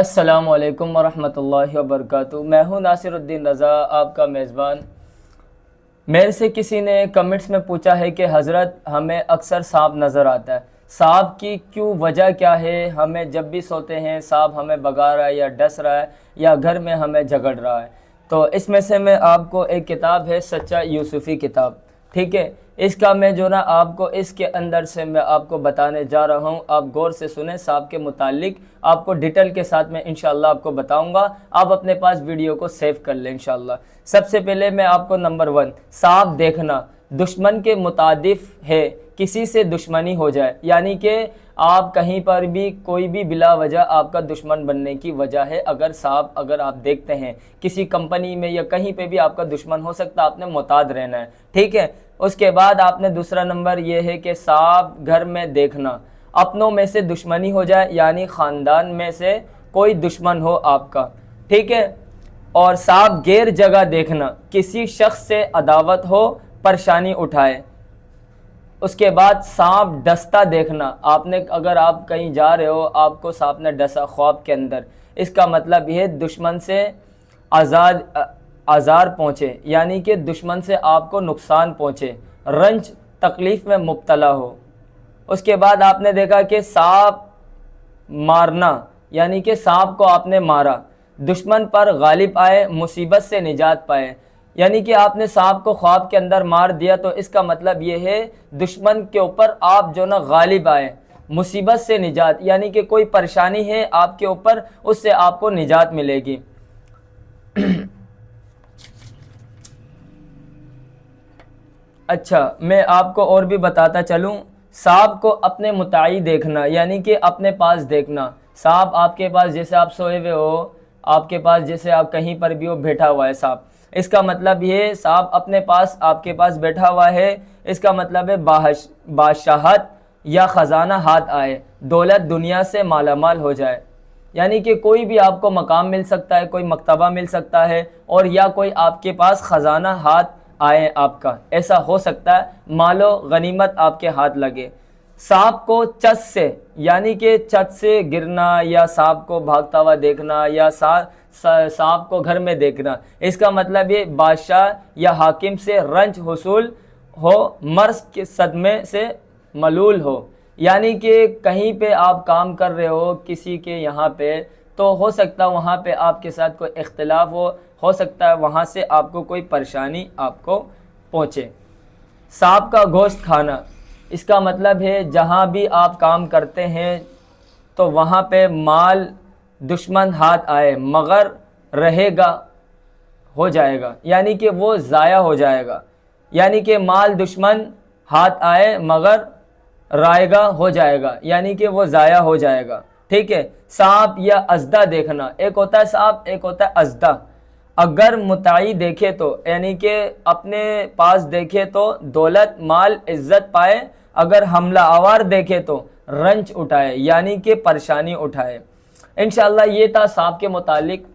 السلام علیکم ورحمۃ اللہ وبرکاتہ۔ میں ہوں ناصر الدین رضا، آپ کا میزبان۔ میرے سے کسی نے کمنٹس میں پوچھا ہے کہ حضرت ہمیں اکثر سانپ نظر آتا ہے، سانپ کی کیوں وجہ کیا ہے؟ ہمیں جب بھی سوتے ہیں سانپ ہمیں بھگا رہا ہے یا ڈس رہا ہے یا گھر میں ہمیں جھگڑ رہا ہے۔ تو اس میں سے میں آپ کو ایک کتاب ہے سچا یوسفی کتاب، ٹھیک ہے، اس کا میں جو نا آپ کو اس کے اندر سے میں آپ کو بتانے جا رہا ہوں۔ آپ غور سے سنیں، سانپ کے متعلق آپ کو ڈیٹیل کے ساتھ میں انشاءاللہ آپ کو بتاؤں گا۔ آپ اپنے پاس ویڈیو کو سیو کر لیں انشاءاللہ۔ سب سے پہلے میں آپ کو نمبر 1، سانپ دیکھنا دشمن کے مترادف ہے۔ کسی سے دشمنی ہو جائے، یعنی کہ آپ کہیں پر بھی کوئی بھی بلا وجہ آپ کا دشمن بننے کی وجہ ہے اگر سانپ اگر آپ دیکھتے ہیں کسی کمپنی میں یا کہیں پہ بھی آپ کا دشمن ہو سکتا ہے، آپ نے محتاط رہنا ہے، ٹھیک ہے۔ اس کے بعد آپ نے دوسرا نمبر یہ ہے کہ سانپ گھر میں دیکھنا، اپنوں میں سے دشمنی ہو جائے، یعنی خاندان میں سے کوئی دشمن ہو آپ کا، ٹھیک ہے۔ اور سانپ غیر جگہ دیکھنا، کسی شخص سے عداوت ہو، پریشانی اٹھائے۔ اس کے بعد سانپ ڈستا دیکھنا، آپ نے اگر آپ کہیں جا رہے ہو آپ کو سانپ نے ڈسا خواب کے اندر، اس کا مطلب یہ دشمن سے آزار پہنچے، یعنی کہ دشمن سے آپ کو نقصان پہنچے، رنج تکلیف میں مبتلا ہو۔ اس کے بعد آپ نے دیکھا کہ سانپ مارنا، یعنی کہ سانپ کو آپ نے مارا، دشمن پر غالب آئے، مصیبت سے نجات پائے، یعنی کہ آپ نے سانپ کو خواب کے اندر مار دیا تو اس کا مطلب یہ ہے دشمن کے اوپر آپ جو نا غالب آئے، مصیبت سے نجات، یعنی کہ کوئی پریشانی ہے آپ کے اوپر، اس سے آپ کو نجات ملے گی۔ اچھا، میں آپ کو اور بھی بتاتا چلوں، سانپ کو اپنے متعی دیکھنا، یعنی کہ اپنے پاس دیکھنا۔ سانپ آپ کے پاس جیسے آپ سوئے ہوئے ہو، آپ کے پاس جیسے آپ کہیں پر بھی ہو بیٹھا ہوا ہے سانپ، اس کا مطلب یہ سانپ اپنے پاس آپ کے پاس بیٹھا ہوا ہے، اس کا مطلب ہے بادشاہت یا خزانہ ہاتھ آئے، دولت دنیا سے مالا مال ہو جائے، یعنی کہ کوئی بھی آپ کو مقام مل سکتا ہے، کوئی مرتبہ مل سکتا ہے، اور یا کوئی آپ کے پاس خزانہ ہاتھ آئے آپ کا، ایسا ہو سکتا ہے، مال و غنیمت آپ کے ہاتھ لگے۔ سانپ کو چت سے، یعنی کہ چت سے گرنا یا سانپ کو بھاگتا ہوا دیکھنا یا سانپ کو گھر میں دیکھنا، اس کا مطلب یہ بادشاہ یا حاکم سے رنج حصول ہو، مرض کے صدمے سے ملول ہو، یعنی کہ کہیں پہ آپ کام کر رہے ہو کسی کے یہاں پہ، تو ہو سکتا ہے وہاں پہ آپ کے ساتھ کوئی اختلاف ہو سکتا ہے وہاں سے آپ کو کوئی پریشانی آپ کو پہنچے۔ سانپ کا گوشت کھانا، اس کا مطلب ہے جہاں بھی آپ کام کرتے ہیں تو وہاں پہ مال دشمن ہاتھ آئے مگر رہے گا، ہو جائے گا، یعنی کہ وہ ضائع ہو جائے گا، یعنی کہ مال دشمن ہاتھ آئے مگر رائے گا، ہو جائے گا، یعنی کہ وہ ضائع ہو جائے گا، ٹھیک ہے۔ سانپ یا اژدھا دیکھنا، ایک ہوتا ہے سانپ، ایک ہوتا ہے اژدھا۔ اگر متعی دیکھے تو، یعنی کہ اپنے پاس دیکھے تو دولت مال عزت پائے، اگر حملہ آور دیکھے تو رنج اٹھائے، یعنی کہ پریشانی اٹھائے۔ انشاءاللہ یہ تھا سانپ کے متعلق،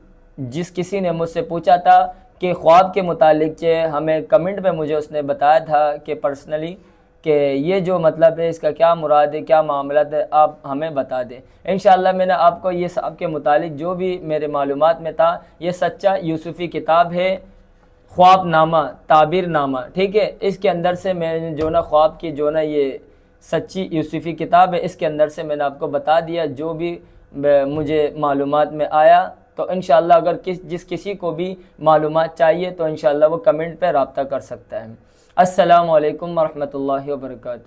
جس کسی نے مجھ سے پوچھا تھا کہ خواب کے متعلق ہمیں کمنٹ میں مجھے اس نے بتایا تھا کہ پرسنلی کہ یہ جو مطلب ہے اس کا کیا مراد ہے، کیا معاملات ہے، آپ ہمیں بتا دیں۔ انشاءاللہ میں نے آپ کو یہ سانپ کے متعلق جو بھی میرے معلومات میں تھا، یہ سچا یوسفی کتاب ہے، خواب نامہ، تعبیر نامہ، ٹھیک ہے۔ اس کے اندر سے میں نے جو نا خواب کی جو نا یہ سچی یوسفی کتاب ہے، اس کے اندر سے میں نے آپ کو بتا دیا جو بھی مجھے معلومات میں آیا۔ تو انشاءاللہ اگر جس کسی کو بھی معلومات چاہیے تو انشاءاللہ وہ کمنٹ پہ رابطہ کر سکتا ہے۔ السلام علیکم ورحمۃ اللہ وبرکاتہ۔